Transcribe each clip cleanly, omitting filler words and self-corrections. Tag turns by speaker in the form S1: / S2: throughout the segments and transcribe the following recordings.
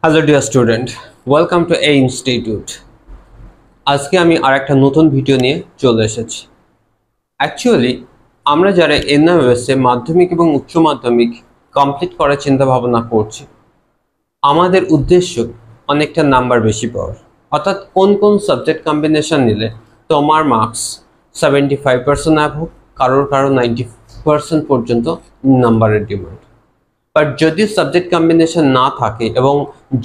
S1: Hello dear student, welcome to A institute. আজকে আমি আরেকটা নতুন ভিডিও নিয়ে চলে এসেছি। অ্যাকচুয়ালি আমরা যারা এনআইওএসে মাধ্যমিক এবং উচ্চ মাধ্যমিক কমপ্লিট করার চিন্তা ভাবনা করছি, আমাদের উদ্দেশ্য অনেকটা নাম্বার বেশি পাওয়ার, অর্থাৎ কোন কোন সাবজেক্ট কম্বিনেশন নিলে তোমার মার্কস 75% অ্যাভব, কারোর 90% পর্যন্ত নাম্বারের ডিমান্ড। বাট যদি সাবজেক্ট কম্বিনেশন না থাকে এবং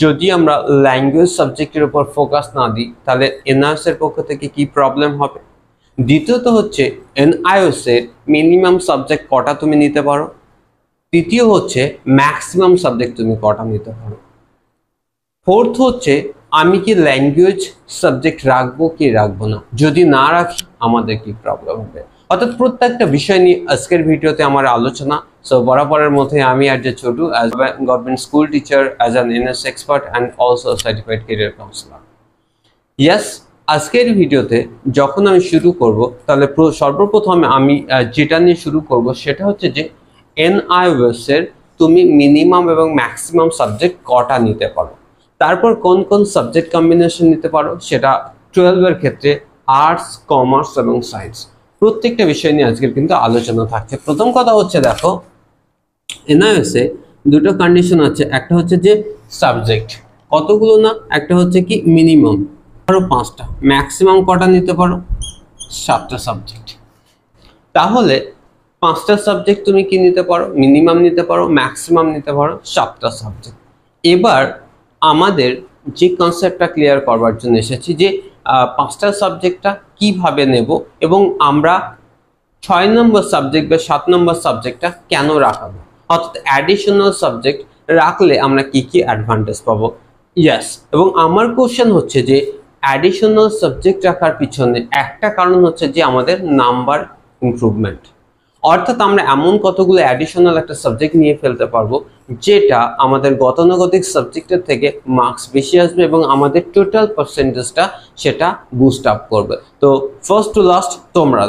S1: যদি আমরা ল্যাঙ্গুয়েজ সাবজেক্টের উপর ফোকাস না দিই, তাহলে এনআইওএস এর পক্ষ থেকে কি প্রবলেম হবে। দ্বিতীয়ত হচ্ছে এনআইওএস এর মিনিমাম সাবজেক্ট কটা তুমি নিতে পারো, তৃতীয় হচ্ছে ম্যাক্সিমাম সাবজেক্ট তুমি কটা নিতে পারো, ফোর্থ হচ্ছে আমি কি ল্যাঙ্গুয়েজ সাবজেক্ট রাখবো কি রাখবো না, যদি না রাখি আমাদের কি প্রবলেম হবে। অর্থাৎ প্রত্যেকটা বিষয় নিয়ে আজকের ভিডিওতে আমার আলোচনা। সো বরাবরের মধ্যে আমি আর যে Chhotu, as government school teacher, as an NS expert and also certified career councillor. Yes, আজকের ভিডিওতে যখন আমি শুরু করব, তাহলে সর্বপ্রথমে আমি যেটা নিয়ে শুরু করব সেটা হচ্ছে যে এনআইওএস এর তুমি মিনিমাম এবং ম্যাক্সিমাম সাবজেক্ট কটা নিতে পারো, তারপর কোন কোন সাবজেক্ট কম্বিনেশন নিতে পারো, সেটা 12 এর ক্ষেত্রে আর্টস, কমার্স এবং সায়েন্স, প্রত্যেকটা বিষয় নিয়ে আজকের কিন্তু আলোচনা থাকছে। প্রথম কথা হচ্ছে, দেখো এনআইওএস এ দুটো কন্ডিশন আছে, একটা হচ্ছে যে সাবজেক্ট কতগুলো না, একটা হচ্ছে কি মিনিমাম আরো 5টা, ম্যাক্সিমাম কটা নিতে পারো 7টা সাবজেক্ট। তাহলে 5টা সাবজেক্ট তুমি কি নিতে পারো, মিনিমাম নিতে পারো, ম্যাক্সিমাম নিতে পারো 7টা সাবজেক্ট। এবার আমাদের যে কনসেপ্টটা ক্লিয়ার করবার জন্য এসেছি যে 5টা সাবজেক্টটা কিভাবে নেব এবং আমরা 6 নম্বর সাবজেক্ট বা 7 নম্বর সাবজেক্টটা কেন রাখাবো, অর্থাৎ অ্যাডিশনাল সাবজেক্ট রাখলে আমরা কি কি অ্যাডভান্টেজ পাবো। ইয়েস, এবং আমার কোশ্চেন হচ্ছে যে অ্যাডিশনাল সাবজেক্ট রাখার পিছনে একটা কারণ হচ্ছে যে আমাদের নাম্বার ইমপ্রুভমেন্ট, অর্থাৎ আমরা এমন কতগুলো অ্যাডিশনাল একটা সাবজেক্ট নিয়ে ফেলতে পারবো যেটা আমাদের গতানুগতিক সাবজেক্টের থেকে মার্কস বেশি আসবে এবং আমাদের টোটাল পার্সেন্টেজটা সেটা বুস্ট আপ করবে। তো ফার্স্ট টু লাস্ট তোমরা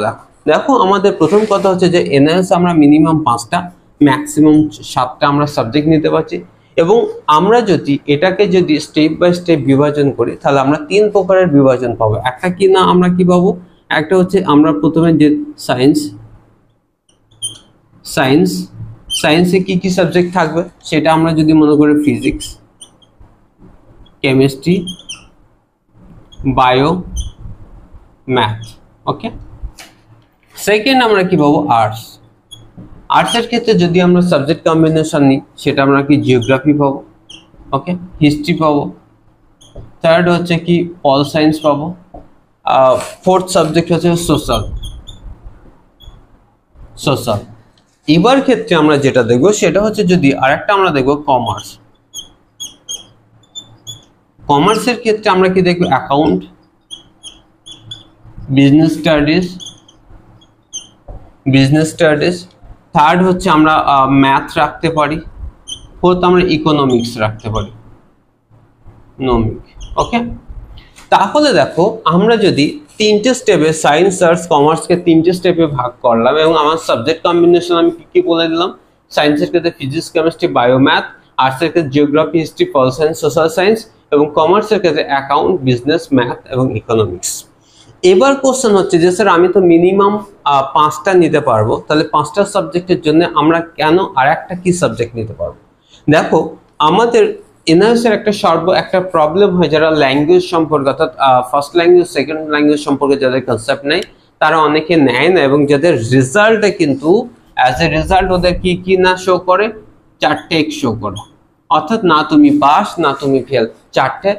S1: দেখো আমাদের প্রথম কথা হচ্ছে যে এনআইওএস আমরা মিনিমাম 5টা, ম্যাক্সিমাম 7টা আমরা সাবজেক্ট নিতে পারছি, এবং আমরা যদি এটাকে যদি স্টেপ বাই স্টেপ বিভাজন করি তাহলে আমরা 3 প্রকারের বিভাজন পাবো। একটা কি না, আমরা কি পাবো, একটা হচ্ছে আমরা প্রথমে যে সায়েন্সে কি কি সাবজেক্ট থাকবে সেটা আমরা যদি মনে করি ফিজিক্স, কেমিস্ট্রি, বায়ো, ম্যাথ। ওকে, সেকেন্ড আমরা কি পাবো, আর্টসের ক্ষেত্রে যদি আমরা সাবজেক্ট কম্বিনেশন নিই সেটা আমরা কি জিওগ্রাফি পাবো, ওকে, হিস্ট্রি পাবো, থার্ড হচ্ছে কি পল সায়েন্স পাবো, ফোর্থ সাবজেক্ট হচ্ছে সোশ্যাল। এবার ক্ষেত্রে আমরা যেটা দেখবো সেটা হচ্ছে যদি আরেকটা আমরা দেখবো কমার্সের ক্ষেত্রে আমরা কি দেখবো, অ্যাকাউন্ট, বিজনেস স্টাডিজ, থার্ড হচ্ছে আমরা ম্যাথ রাখতে পারি, ফোর্থ আমরা ইকোনমিক্স রাখতে পারি, ওকে। তাহলে দেখো আমরা যদি 3টে স্টেপে সায়েন্স, আর্টস, কমার্সকে 3টে স্টেপে ভাগ করলাম এবং আমার সাবজেক্ট কম্বিনেশন আমি কি কি বলে দিলাম, সায়েন্সের ক্ষেত্রে ফিজিক্স, কেমিস্ট্রি, বায়ো, ম্যাথ, আর্টসের ক্ষেত্রে geography, history, pol science, social science, এবং কমার্সের ক্ষেত্রে অ্যাকাউন্ট, বিজনেস, ম্যাথ এবং ইকোনমিক্স। এবার কোশ্চেন হচ্ছে যে স্যার আমি তো মিনিমাম 5টা নিতে পারবো, তাহলে 5টা সাবজেক্টের জন্য আমরা কেন আর একটা কি সাবজেক্ট নিতে পারবো। দেখো আমাদের এনআইওএস এর একটা প্রবলেম হয়, যারা ল্যাঙ্গুয়েজ সম্পর্কে অর্থাৎ ফার্স্ট ল্যাঙ্গুয়েজ, সেকেন্ড ল্যাঙ্গুয়েজ সম্পর্কে যাদের কনসেপ্ট নেই তারা অনেকে নেয় না, এবং যাদের রেজাল্টে কিন্তু অ্যাজ এ রেজাল্ট ওদের কি না শো করে, 4টে এক্স শো করে, অর্থাৎ না তুমি পাস না তুমি ফেল, 4টে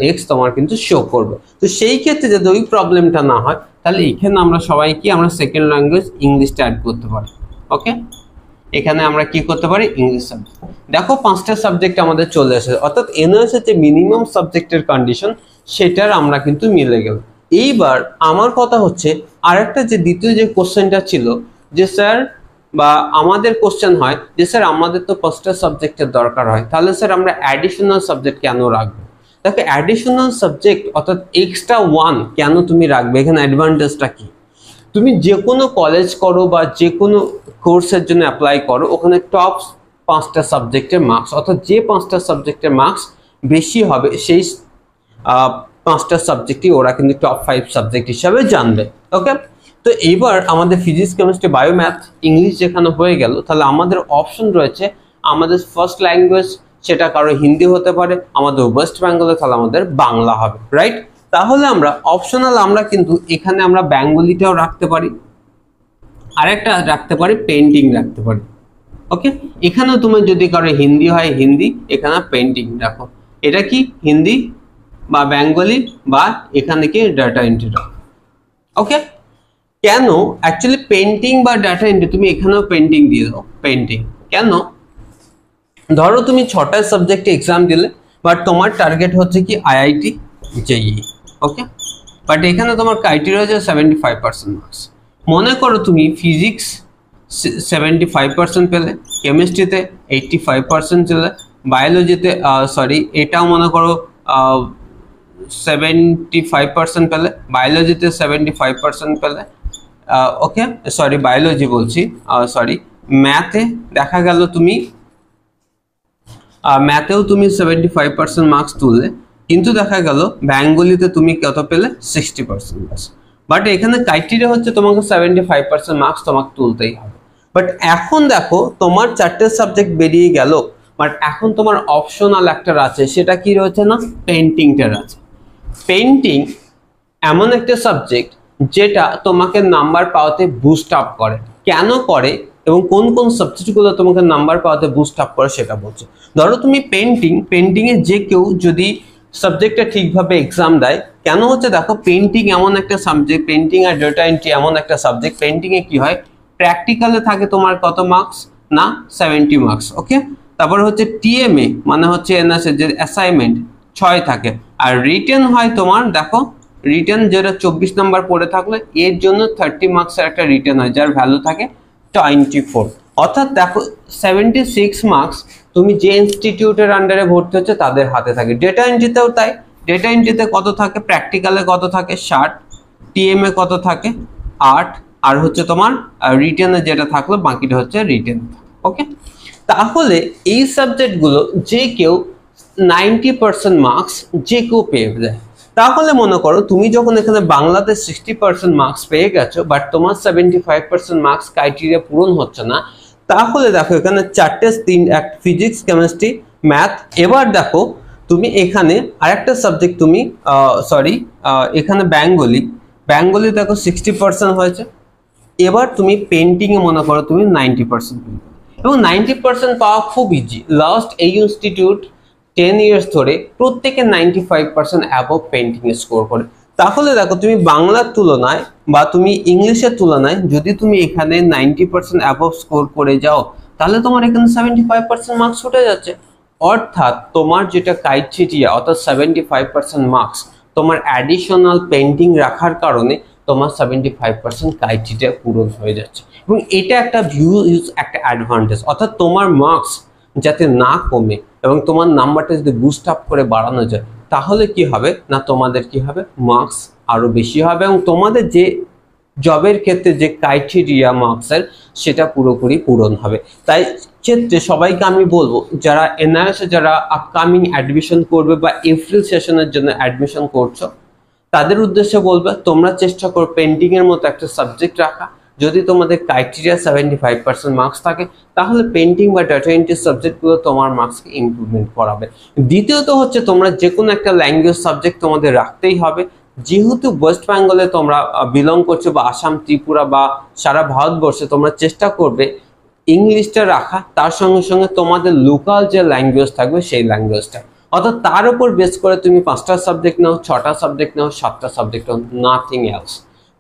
S1: এক্স তোমার কিন্তু শো করবে। তো সেই ক্ষেত্রে যদি ওই প্রবলেমটা না হয় তাহলে এখানে আমরা সবাই কি আমরা সেকেন্ড ল্যাঙ্গুয়েজ ইংলিশটা অ্যাড করতে পারি। ওকে, এখানে আমরা কি করতে পারি, ইংলিশ সাবজেক্ট। দেখো 5টা সাবজেক্ট আমাদের চলে আসে, অর্থাৎ এনআইওএস এর যে মিনিমাম সাবজেক্টের কন্ডিশন সেটার আমরা কিন্তু মিলে গেল। এইবার আমার কথা হচ্ছে আরেকটা যে দ্বিতীয় যে কোশ্চেনটা ছিল যে স্যার, বা আমাদের কোশ্চেন হয় যে স্যার আমাদের তো 5টা সাবজেক্টের দরকার হয়, তাহলে স্যার আমরা অ্যাডিশনাল সাবজেক্ট কেন রাখবো। দেখো অ্যাডিশনাল সাবজেক্ট অর্থাৎ এক্সট্রা 1 কেন তুমি রাখবে, এখানে অ্যাডভান্টেজটা কি, তুমি যে কোনো কলেজ করো বা যে কোনো কোর্সের জন্য অ্যাপ্লাই করো, ওখানে টপ 5টা সাবজেক্টের মার্কস, অর্থাৎ যে 5টা সাবজেক্টের মার্কস বেশি হবে সেই 5টা সাবজেক্টই ওরা কিন্তু টপ 5 সাবজেক্ট হিসাবে জানবে। ওকে, তো এইবার আমাদের physics, chemistry, bio, math, English যেখানে হয়ে গেল, তাহলে আমাদের অপশন রয়েছে আমাদের ফার্স্ট ল্যাঙ্গুয়েজ, সেটা কারো হিন্দি হতে পারে, আমাদের ওয়েস্ট বেঙ্গলে তাহলে আমাদের বাংলা হবে, রাইট? তাহলে আমরা অপশনাল আমরা কিন্তু এখানে আমরা বেঙ্গলিটাও রাখতে পারি, আরেকটা রাখতে পারি পেন্টিং রাখতে পারি। ওকে, এখানেও তুমি যদি কারো হিন্দি হয় হিন্দি, এখানে পেন্টিং রাখো। এটা কি হিন্দি বা বেঙ্গলি বা এখানে কি ডাটা এন্ট্রি রাখো। ওকে, কেন অ্যাকচুয়ালি পেন্টিং বা ডাটা এন্ট্রি তুমি এখানেও পেন্টিং দিয়ে দাও। পেন্টিং কেন? ধরো তুমি 6টা সাবজেক্টে এক্সাম দিলে, বাট তোমার টার্গেট হচ্ছে কি আইআইটি জেইই। ওকে, বাট এখানে তোমার ক্রাইটেরিয়া হচ্ছে 75% মার্কস। মনে করো তুমি ফিজিক্স 75% পেলে, কেমিস্ট্রিতে 85% পেলে, বায়োলজিতে এটাও মনে করো 75% পেলে, বায়োলজিতে 75% পেলে, ওকে বায়োলজি বলছি, ম্যাথে দেখা গেল তুমি ম্যাথেও তুমি 75% মার্কস তুললে, কিন্তু দেখা গেল বেঙ্গলিতে তুমি কত পেলে 60% মার্কস। বাট এখানে ক্রাইটেরিয়া হচ্ছে তোমাকে 75% মার্কস তোমাকে তুলতেই হবে। বাট এখন দেখো তোমার 4টে সাবজেক্ট বেরিয়ে গেল, বাট এখন তোমার অপশনাল একটা আছে, সেটা কি রয়েছে না, পেন্টিংটা আছে। পেন্টিং এমন একটা সাবজেক্ট যেটা তোমাকে নাম্বার পাওয়াতে বুস্ট আপ করে। কেন করে এবং কোন কোন সাবজেক্টগুলো তোমাকে নাম্বার পাওয়াতে বুস্ট আপ করে সেটা বলছো। ধরো তুমি পেন্টিংয়ে যে কেউ যদি সাবজেক্টটা ঠিকভাবে এক্সাম দেয়, কেন হচ্ছে দেখো পেন্টিং এমন একটা সাবজেক্ট, পেন্টিং আর ডাটা এন্ট্রি এমন একটা সাবজেক্ট, পেন্টিংয়ে কি হয় প্র্যাকটিক্যালে থাকে তোমার কত মার্কস না 70 মার্কস। ওকে, তারপর হচ্ছে টিএমএ মানে হচ্ছে এনএসএ যে অ্যাসাইনমেন্ট 6 থাকে, আর রিটেন হয় তোমার দেখো রিটেন যেটা 24 নাম্বার পড়ে থাকলে এর জন্য 30 মার্কসের একটা রিটেন হয় যার ভ্যালু থাকে 24। অর্থাৎ দেখো 76 মার্কস তুমি যে ইনস্টিটিউটের আন্ডারে ভর্তি হচ্ছে তাদের হাতে থাকে। ডেটা এন্ট্রিতেও তাই, ডেটা এন্ট্রিতে কত থাকে, প্র্যাকটিক্যালে কত থাকে 60, টিএমএ কত থাকে 8, আর হচ্ছে তোমার রিটেনে যেটা থাকলো বাকিটা হচ্ছে রিটেন। ওকে, তাহলে এই সাবজেক্টগুলো যে কেউ 90% মার্কস যে কেউ পেয়ে যায়। তাহলে মনে করো তুমি যখন এখানে বাংলাতে 60% মার্কস পেয়ে গেছো, বাট তোমার 75% মার্কস ক্রাইটেরিয়া পূরণ হচ্ছে না, তাহলে দেখো এখানে 4টে ফিজিক্স, কেমিস্ট্রি, ম্যাথ। এবার দেখো তুমি এখানে আরেকটা সাবজেক্ট তুমি এখানে বেঙ্গলি দেখো 60% হয়েছে। এবার তুমি পেন্টিংয়ে মনে করো তুমি 90% এবং 90% পাওয়া খুব ইজি। লাস্ট এই ইনস্টিটিউট 10 ইয়ার্স ধরে প্রত্যেকে 95% অ্যাবভ পেন্টিং এ স্কোর করে। তাহলে দেখো তুমি বাংলার তুলনায় বা তুমি ইংলিশের তুলনায় যদি তুমি এখানে 90% অ্যাবভ স্কোর করে যাও, তাহলে তোমার এখানে 75% মার্কস উঠে যাচ্ছে। অর্থাৎ তোমার যেটা ক্রাইটেরিয়া অর্থাৎ 75% মার্কস তোমার অ্যাডিশনাল পেন্টিং রাখার কারণে তোমার 75% ক্রাইটেরিয়া পূরণ হয়ে যাচ্ছে। এবং এটা একটা একটা অ্যাডভান্টেজ, অর্থাৎ তোমার মার্কস যাতে না কমে এবং তোমার নাম্বারটা যদি বুস্ট আপ করে বাড়ানো যায়, তাহলে কি হবে না তোমাদের কি হবে মার্কস আরো বেশি হবে এবং তোমাদের যে জবের ক্ষেত্রে যে ক্রাইটেরিয়া মার্কসের সেটা পুরোপুরি পূরণ হবে। তাই ক্ষেত্রে সবাইকে আমি বলবো যারা এনআইএসে যারা আপকামিং অ্যাডমিশন করবে বা এপ্রিল সেশনের জন্য অ্যাডমিশন করছো, তাদের উদ্দেশ্যে বলবে তোমরা চেষ্টা করো পেন্টিং এর মতো একটা সাবজেক্ট রাখা। যদি তোমাদের ক্রাইটেরিয়া 75% মার্কস থাকে, তাহলে পেন্টিং বা ডাটা এন্ট্রি সাবজেক্টগুলো তোমার মার্কসকে ইমপ্রুভমেন্ট করাবে। দ্বিতীয়ত হচ্ছে তোমরা যে কোনো একটা ল্যাঙ্গুয়েজ সাবজেক্ট তোমাদের রাখতেই হবে। যেহেতু ওয়েস্ট বেঙ্গলে তোমরা বিলং করছো বা আসাম, ত্রিপুরা বা সারা ভারতবর্ষে, তোমরা চেষ্টা করবে ইংলিশটা রাখা, তার সঙ্গে সঙ্গে তোমাদের লোকাল যে ল্যাঙ্গুয়েজ থাকবে সেই ল্যাঙ্গুয়েজটা। অর্থাৎ তার উপর বেস করে তুমি 5টা সাবজেক্ট নাও, 6টা সাবজেক্ট নাও, 7টা সাবজেক্ট নাও, নাথিং এলস।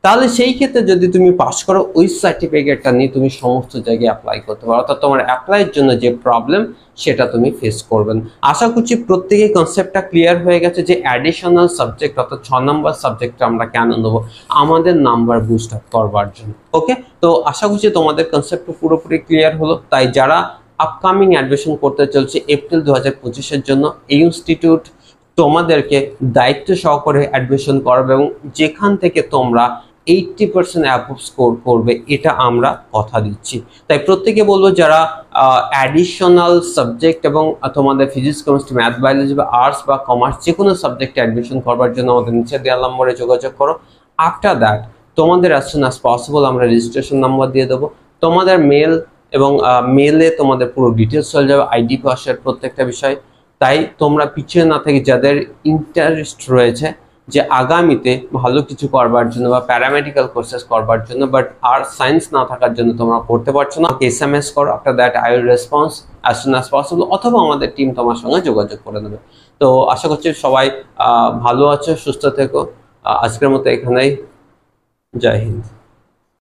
S1: তাহলে সেই ক্ষেত্রে যদি তুমি পাস করো, ওই সার্টিফিকেটটা নিয়ে তুমি সমস্ত জায়গায় অ্যাপ্লাই করতে পারো। অর্থাৎ তোমার অ্যাপ্লাইয়ের জন্য যে প্রবলেম সেটা তুমি ফেস করবে না। আশা করছি প্রত্যেকেই কনসেপ্টটা ক্লিয়ার হয়ে গেছে যে অ্যাডিশনাল সাবজেক্ট অর্থাৎ 6 নম্বর সাবজেক্টটা আমরা কেন নেবো, আমাদের নাম্বার বুস্ট আপ করবার জন্য। ওকে, তো আশা করছি তোমাদের কনসেপ্টটা পুরোপুরি ক্লিয়ার হলো। তাই যারা আপকামিং অ্যাডমিশন করতে চলছে এপ্রিল 2025-এর জন্য, এই ইনস্টিটিউট তোমাদেরকে দায়িত্ব সহকারে অ্যাডমিশন করবে এবং যেখান থেকে তোমরা 80% অ্যাবোভ স্কোর করবে, এটা আমরা কথা দিচ্ছি। তাই প্রত্যেকে বলবো যারা অ্যাডিশনাল সাবজেক্ট এবং তোমাদের ফিজিক্স, কেমিস্ট্রি, ম্যাথ, বায়োলজি বা আর্টস বা কমার্স যে কোনো সাবজেক্টে অ্যাডমিশন করবার জন্য আমাদের নিচে দেওয়া নম্বরে যোগাযোগ করো। আফটার দ্যাট তোমাদের অ্যাজ সুন অ্যাজ পসিবল আমরা রেজিস্ট্রেশন নাম্বার দিয়ে দেবো, তোমাদের মেল এবং মেলে তোমাদের পুরো ডিটেলস চলে যাবে, আইডি পাসের প্রত্যেকটা বিষয়। তাই তোমরা পিছিয়ে না থেকে যাদের ইন্টারেস্ট রয়েছে যে আগামীতে ভালো কিছু করবার জন্য বা প্যারামেডিক্যাল কোর্সেস করবার জন্য বাট আর সায়েন্স না থাকার জন্য তোমরা করতে পারছো না, SMS করো, after that I will response as soon as possible, অথবা আমাদের টিম তোমার সঙ্গে যোগাযোগ করে নেবে। তো আশা করছি সবাই ভালো আছো, সুস্থ থেকো। আজকের মতো এখানেই, জয় হিন্দ।